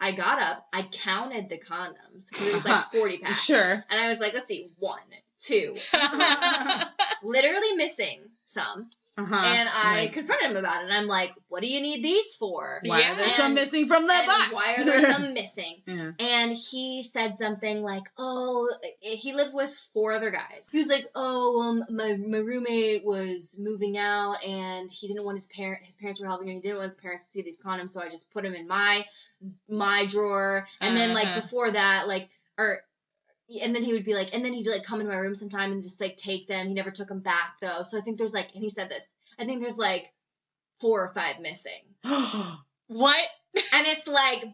I got up, I counted the condoms, because it was like 40 packs. Sure. And I was like, let's see, 1, 2, literally missing some. Uh-huh. And I Like, confronted him about it. And I'm like, what do you need these for? why Yeah. are there some missing from the And box? why are there some missing? Yeah. And he said something like, oh, he lived with 4 other guys. He was like, oh, my roommate was moving out and he didn't want his parents were helping him. He didn't want his parents to see these condoms, so I just put them in my drawer. And then like before that, and then he would be like, and then he'd like come in my room sometime and just like take them. He never took them back though. So I think there's like, and he said this, I think there's like 4 or 5 missing. What? And it's like,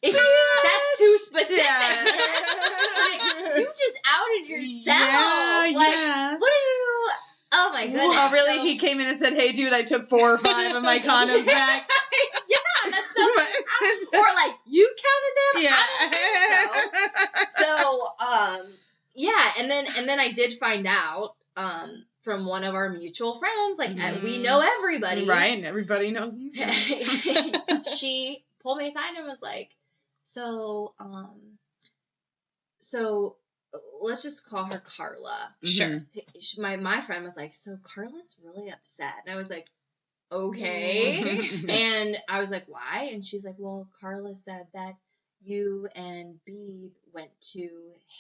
that's too specific. Yeah. Like, you just outed yourself. Yeah, like, yeah. what are you? Oh my goodness. Oh, really? So- He came in and said, hey, dude, I took 4 or 5 of my condoms back. Yeah, that's so. Or like, you counted them? Yeah. I don't think so. So, yeah, and then I did find out, from one of our mutual friends, like, we know everybody. Right, and everybody knows you. She pulled me aside and was like, so let's just call her Carla. Sure. My friend was like, so Carla's really upset. And I was like, okay. And I was like, why? And she's like, well, Carla said that you and Beeb went to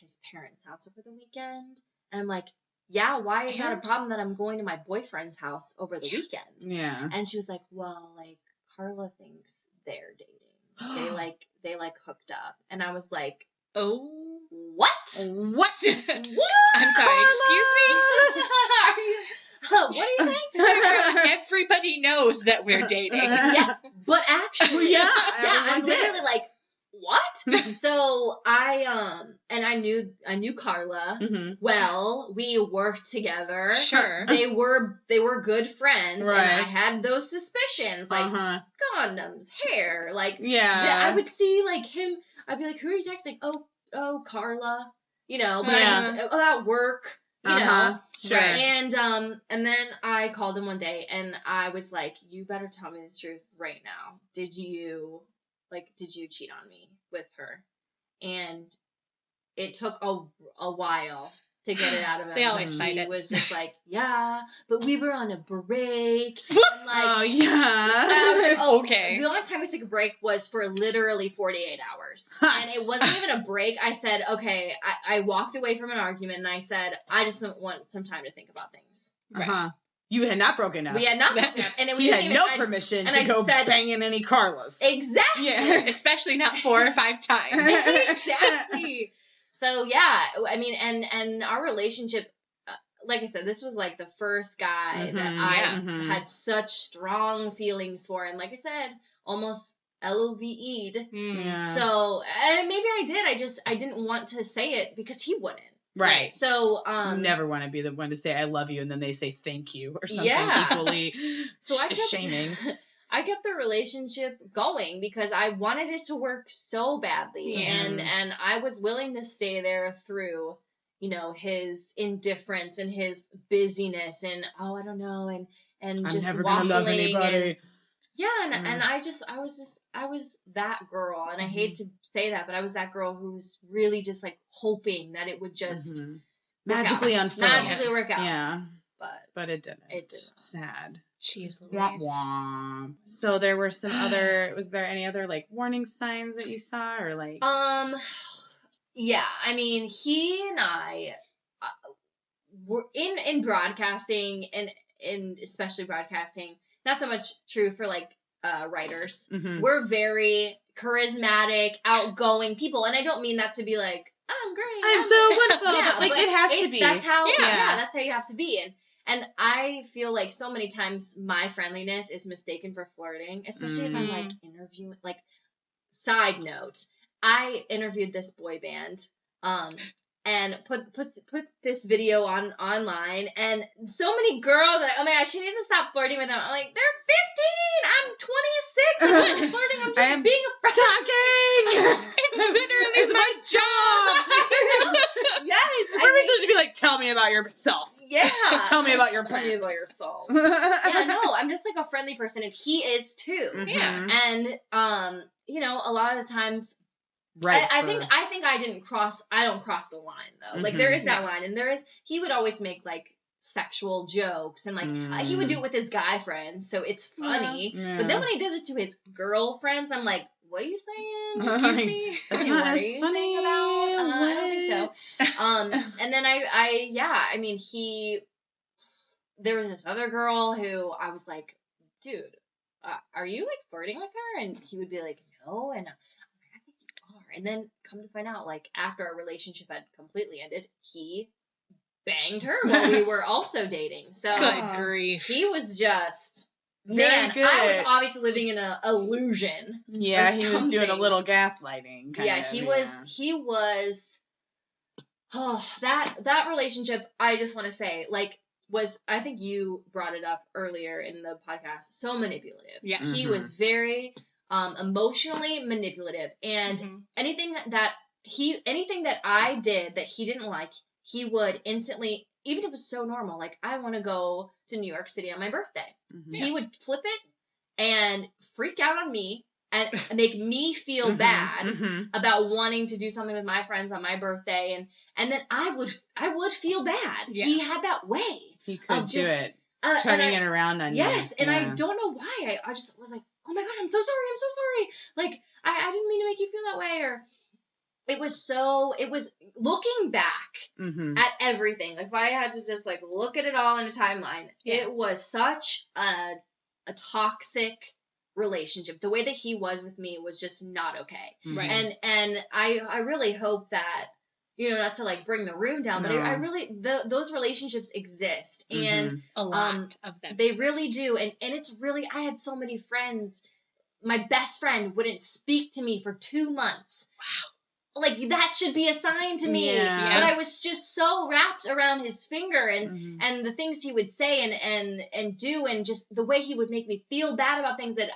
his parents' house over the weekend. And I'm like, yeah, why is that a problem that I'm going to my boyfriend's house over the weekend? Yeah. And she was like, well, like, Carla thinks they're dating. They hooked up. And I was like, Oh. what? What? I'm sorry, excuse me? What are you saying? Everybody knows that we're dating. Yeah, but actually, Yeah, I'm everyone did. literally like, what? So I knew Carla. Mm-hmm. Well, we worked together. Sure. They were good friends, Right. and I had those suspicions, like condoms, hair, like Yeah. I would see like him. I'd be like, who are you texting? Oh, Carla. But Yeah. I just, about work. Know. Sure. And then I called him one day and I was like, you better tell me the truth right now. Did you cheat on me with her? And it took a while to get it out of him. They always fight it. He was just like, yeah, but we were on a break. And like, Oh, yeah. I was like, oh, Okay. The only time we took a break was for literally 48 hours. And it wasn't even a break. I said, okay, I walked away from an argument and I said, I just want some time to think about things. Uh-huh. You had not broken up. We had not broken up. And He had no permission to go banging any Carlas. Exactly. Yeah. Especially not 4 or 5 times. Exactly. So, yeah, I mean, and our relationship, like I said, this was like the first guy that I had such strong feelings for. And like I said, almost LOVE'd. Yeah. So, maybe I did. I didn't want to say it because he wouldn't. Right. So, you never want to be the one to say I love you and then they say thank you or something equally shaming. I kept the relationship going because I wanted it to work so badly, and I was willing to stay there through, you know, his indifference and his busyness and I don't know and I'm just never waffling gonna love anybody. and and I was that girl, and I hate to say that, but I was that girl who was really just like hoping that it would just magically unfold. Magically work out. Yeah. But it didn't. It didn't. Sad. Jeez Louise. Womp womp. So there were some other, was there any other like warning signs that you saw or like? Yeah, I mean, he and I were in broadcasting and in especially broadcasting, not so much true for like writers. We're very charismatic, outgoing people, and I don't mean that to be like, I'm great. I'm so wonderful. Yeah, but like it has to be. That's how that's how you have to be. And I feel like so many times my friendliness is mistaken for flirting, especially if I'm like interviewing. Like, side note, I interviewed this boy band, and put this video online, and so many girls are like, oh my gosh, she needs to stop flirting with them. I'm like, they're 15. I'm 26. I'm not flirting. I'm just being a friend. Talking. It's my job. Yes. We're supposed to be like, tell me about yourself. Yeah. Tell me about your Tell me friend. about yourself. Yeah, no, I'm just like a friendly person, and he is too. Yeah. And you know, a lot of the times, right. I think I don't cross the line though. Like there is that line, and he would always make like sexual jokes, and like he would do it with his guy friends, so it's funny. Yeah. But then when he does it to his girlfriends, I'm like, what are you saying? Excuse me? What are you saying about? I don't think so. And then I mean, there was this other girl who I was like, dude, are you like flirting with her? And he would be like, no. And I'm like, I think you are. And then come to find out, like after our relationship had completely ended, he banged her while we were also dating. So Good grief. he was just... Very Man, good. I was obviously living in an illusion. Yeah, he was doing a something. little gaslighting. He was. Oh, that relationship. I just want to say, like, I think you brought it up earlier in the podcast. So manipulative. Yes. He was very emotionally manipulative, and anything that I did that he didn't like, he would instantly. Even if it was so normal, like, I want to go to New York City on my birthday. He would flip it and freak out on me and make me feel bad about wanting to do something with my friends on my birthday. And then I would feel bad. Yeah. He had that way. He could do it. Turning it around on you. Yes, and I don't know why. I just was like, oh my God, I'm so sorry. Like, I didn't mean to make you feel that way. Or it was looking back at everything. Like, if I had to just like look at it all in a timeline, it was such a toxic relationship. The way that he was with me was just not okay. Right. And I really hope that, you know, not to like bring the room down, but I really, those relationships exist, and a lot of them. They really do. And it's really, I had so many friends. My best friend wouldn't speak to me for 2 months. Wow. Like, that should be a sign to me. Yeah. But I was just so wrapped around his finger, and the things he would say and do, and just the way he would make me feel bad about things that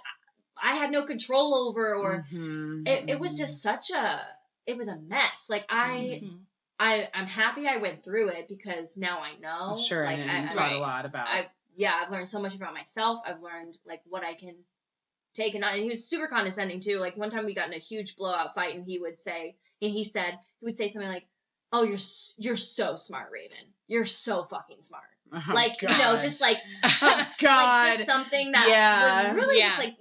I had no control over, or it was just it was a mess. Like, I'm happy I went through it, because now I know. Sure, like, and you taught a lot about. I've learned so much about myself. I've learned like what I can take and not. And he was super condescending too. Like, one time we got in a huge blowout fight, and he would say something like, oh, you're so smart, Raven. You're so fucking smart. Oh, like, God. you know, just like, oh, God. like just something that was really Yeah. just like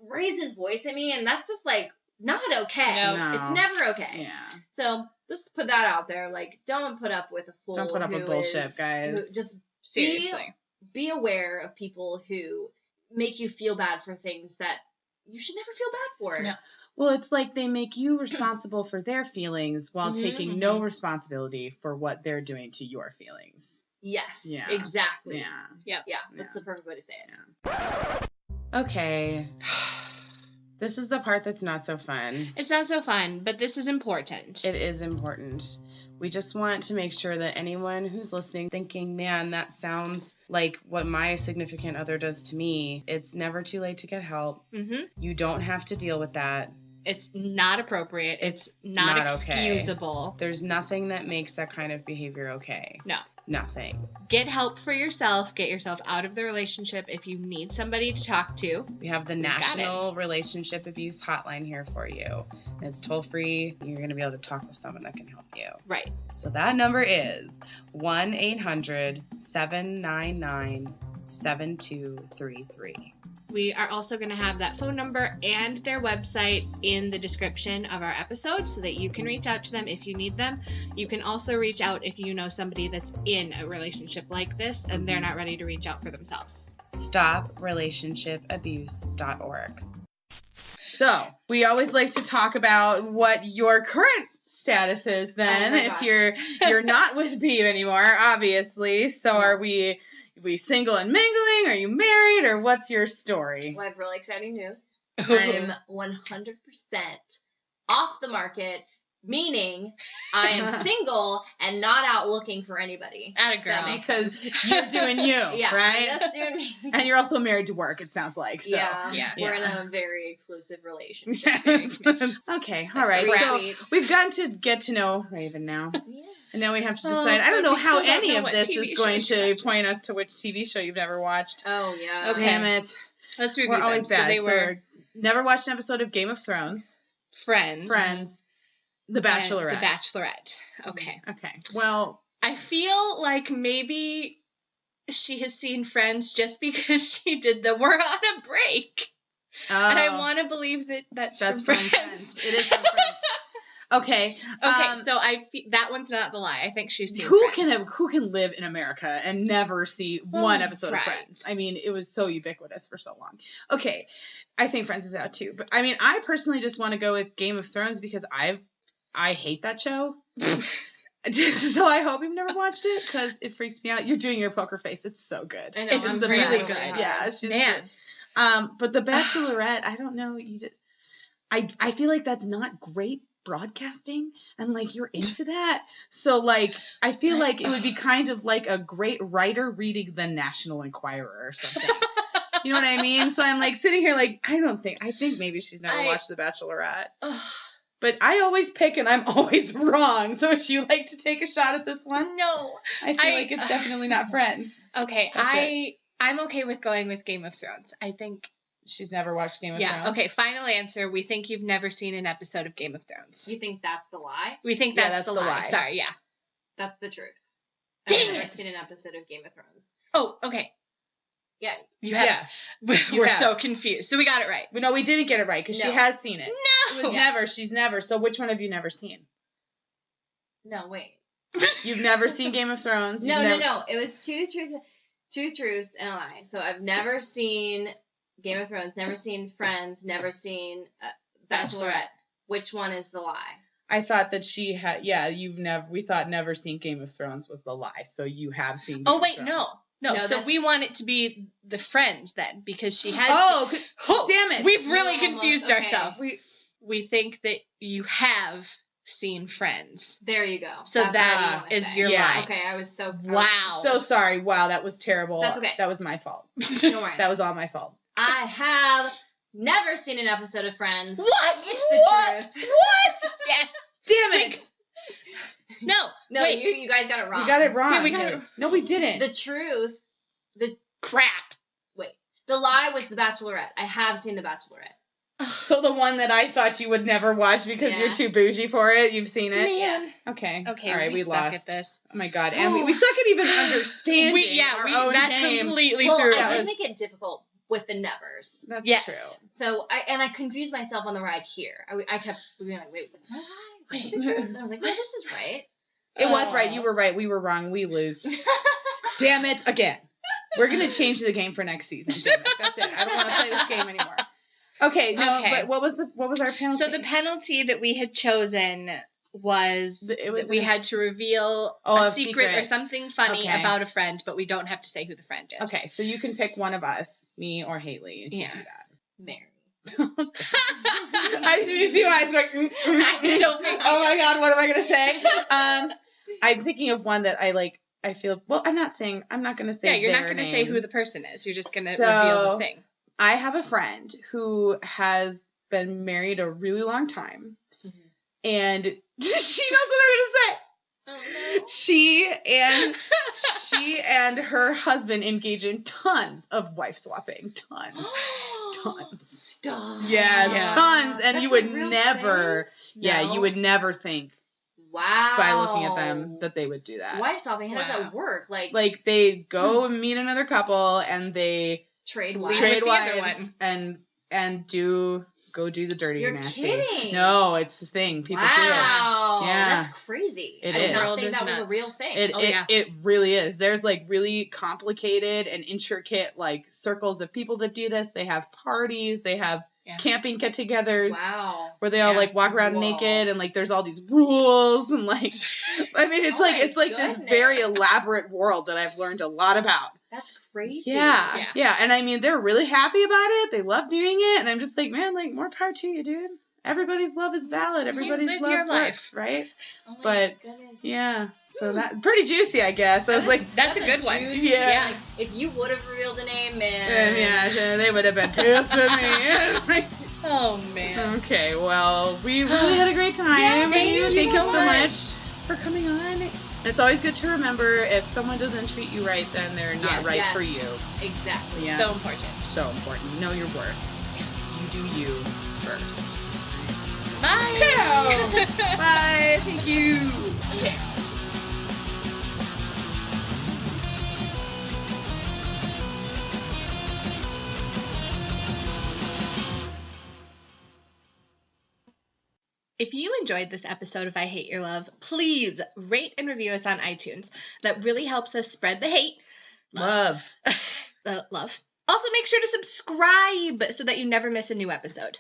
raise his voice at me, and that's just like not okay. No. It's never okay. Yeah. So just put that out there. Like, don't put up with a fool. Don't put up with bullshit, guys. Who just Seriously. be aware of people who make you feel bad for things that you should never feel bad for. No. Well, it's like they make you responsible for their feelings while taking no mhm. responsibility for what they're doing to your feelings. Yes. Yeah. Exactly. Yeah. Yeah. That's the perfect way to say it. Yeah. Okay. This is the part that's not so fun. It's not so fun, but this is important. It is important. We just want to make sure that anyone who's listening thinking, man, that sounds like what my significant other does to me, it's never too late to get help. Mm-hmm. You don't have to deal with that. It's not appropriate. It's not excusable. Okay. There's nothing that makes that kind of behavior okay. No. Nothing. Get help for yourself. Get yourself out of the relationship if you need somebody to talk to. We have the National Relationship Abuse Hotline here for you. And it's toll free. You're going to be able to talk with someone that can help you. Right. So that number is 1-800-799-7233. We are also going to have that phone number and their website in the description of our episode so that you can reach out to them if you need them. You can also reach out if you know somebody that's in a relationship like this and they're not ready to reach out for themselves. StopRelationshipAbuse.org. So, we always like to talk about what your current status is then, if you're not with Beeb anymore, obviously. So are we single and mingling? Are you married? Or what's your story? Well, I have really exciting news. I'm 100% off the market, meaning I am single and not out looking for anybody. Atta girl. That makes sense. Because you're doing you, Yeah, right? I'm just doing me. And you're also married to work, it sounds like. So. Yeah, we're in Yeah. a very exclusive relationship. Very Okay, all right. Very So sweet. we've gotten to get to know Raven now. Yeah. And now we have to decide. I don't but know we how still don't any know of what this TV is going show she to watches. point us to which TV show you've never watched. Oh, yeah. Okay. Damn it. Let's review We're them. always So bad. they So were never watched an episode of Game of Thrones. friends. The Bachelorette. And The Bachelorette. Okay. Okay. Well, I feel like maybe she has seen Friends just because she did the "We're on a break," and I want to believe that's from from Friends. It is from Friends. Okay. Okay, so that one's not the lie. I think she's seen who Friends. can live in America and never see one episode right. of Friends? I mean, it was so ubiquitous for so long. Okay, I think Friends is out too, but I mean, I personally just want to go with Game of Thrones because I hate that show. So I hope you've never watched it because it freaks me out. You're doing your poker face. It's so good. I know. It's I'm really very good. excited. Yeah, she's Man. good. But The Bachelorette, I don't know. I feel like that's not great broadcasting, and like you're into that. So like I feel like it would be kind of like a great writer reading the National Enquirer or something. You know what I mean? So I'm like sitting here like I think maybe she's never watched The Bachelorette. But I always pick and I'm always wrong. So would you like to take a shot at this one? No. I feel like it's definitely not Friends. Okay, I'm okay with going with Game of Thrones. I think She's never watched Game of yeah. Thrones. Okay, final answer. We think you've never seen an episode of Game of Thrones. You think that's the lie? We think Yeah, that's the lie. Sorry, yeah. That's the truth. Dang I've never it. seen an episode of Game of Thrones. Oh, okay. Yeah. You have. Yeah. We're have. so confused. So we got it right. No, we didn't get it right because she No. has seen it. No. It was never. She's never. So which one have you never seen? No, wait. You've never seen Game of Thrones? No. It was two truths and a lie. So I've never seen Game of Thrones, never seen Friends, never seen Bachelorette. Which one is the lie? I thought that she had. Yeah, we thought never seen Game of Thrones was the lie. So you have seen. Game Oh wait, of Thrones. no. So that's- we want it to be the Friends then because she has. Oh, Oh, damn it! We've really We confused almost- okay. ourselves. We think that you have seen Friends. There you go. So That's that what you wanna is say. your Yeah. lie. Okay, I was so Wow. So sorry. Wow, that was terrible. That's okay. That was my fault. Don't worry. That was all my fault. I have never seen an episode of Friends. What? It's the truth. What? Yes. Damn it! No. No, wait. you guys got it wrong. We got it wrong. Yeah, we got it- No, we didn't. The truth, Crap. the lie was The Bachelorette. I have seen The Bachelorette. So the one that I thought you would never watch because you're too bougie for it, you've seen it? Man. Okay. Okay, all right, we suck lost. at this. Oh my god, and we suck at even understanding our own that game. completely Well, threw I us. did make it difficult with the nevers. That's Yes. true. So I confused myself on the ride here. I kept being like, wait, what's my ride? Wait, the truth. And I was like, no, this is right. It was right. You were right. We were wrong. We lose. Damn it! Again, we're gonna change the game for next season. Damn it. That's it. I don't want to play this game anymore. Okay. No. Okay. But what was our penalty? So the penalty that we had chosen was that we had to reveal a secret or something funny about a friend, but we don't have to say who the friend is. Okay, so you can pick one of us, me or Hailey, to do that. Mary. I see why I was like, I don't think. oh my god, what am I gonna say? I'm thinking of one that I like. I feel I'm not gonna say. Yeah, you're not their gonna name. say who the person is. You're just gonna reveal the thing. I have a friend who has been married a really long time, and she knows what I'm gonna say. Oh no. She and her husband engage in tons of wife swapping. Tons. Stop. Yes, tons. And That's you would a real never, thing? you would never think Wow. by looking at them that they would do that. Wife swapping, how does that work? Like they go and meet another couple and they trade wives. with the other one. and go do the dirty You're nasty. kidding. No, it's a thing people do. Wow. Yeah. That's crazy. It I did is. not World think is that was a nuts. real thing. It really is. There's like really complicated and intricate like circles of people that do this. They have parties. They have camping get-togethers. Wow. Where they all like walk around naked and like there's all these rules and like I mean it's like this very elaborate world that I've learned a lot about. That's crazy. Yeah. And I mean they're really happy about it. They love doing it and I'm just like, man, like more power to you, dude. Everybody's love is valid. Everybody's live love your works, life, right? Oh my But goodness. yeah. So that pretty juicy, I guess. I was like, that's a good one. Juicy. Yeah. Like, if you would have revealed the name, man. and yeah, they would have been pissed at me. Oh man. Okay, well, we really had a great time. Yeah, thank you so so much for coming on. It's always good to remember if someone doesn't treat you right, then they're not right for you. Exactly. Yeah. So important. So important. Know your worth. You do you first. Bye. Bye. Thank you. Okay. If you enjoyed this episode of I Hate Your Love, please rate and review us on iTunes. That really helps us spread the hate. Love. Love. Also, make sure to subscribe so that you never miss a new episode.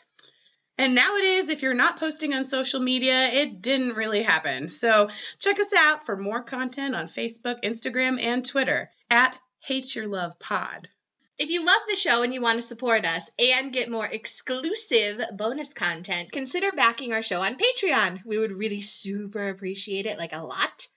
And nowadays, if you're not posting on social media, it didn't really happen. So check us out for more content on Facebook, Instagram, and Twitter at Hate Your Love Pod. If you love the show and you want to support us and get more exclusive bonus content, consider backing our show on Patreon. We would really super appreciate it, like a lot,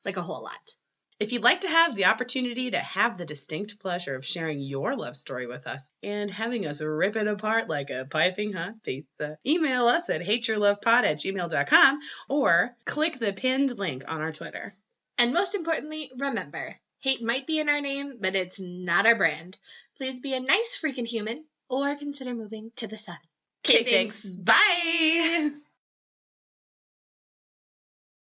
like a whole lot. If you'd like to have the opportunity to have the distinct pleasure of sharing your love story with us and having us rip it apart like a piping hot pizza, email us at hateyourlovepod@gmail.com or click the pinned link on our Twitter. And most importantly, remember, hate might be in our name, but it's not our brand. Please be a nice freaking human or consider moving to the sun. Okay, thanks. Bye.